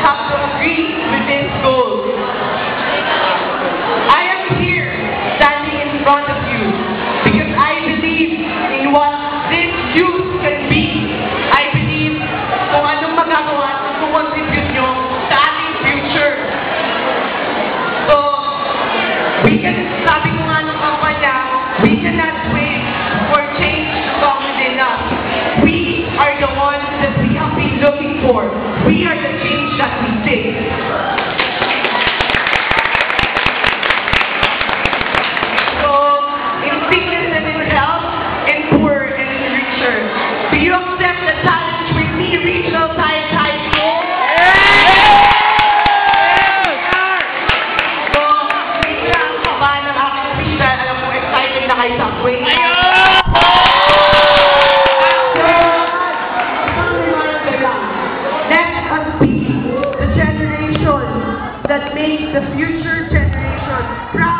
have to agree with this goal. I am here, standing in front of you, because I believe in what this youth can be. I believe kung anong magagawa at kung contribute nyo sa ating future. So, sabi ko nga nung kampanya, we cannot wait for change to come within us. We are the ones that we have been looking for. We are the change that we seek. So, in sickness and in health, in poor and in richer, do you accept the challenge with me, Regional Science High School? So, wait lang, kaba ng aking official. Alam mo, excited na kayo sa wait. Let us be the generation that makes the future generation proud.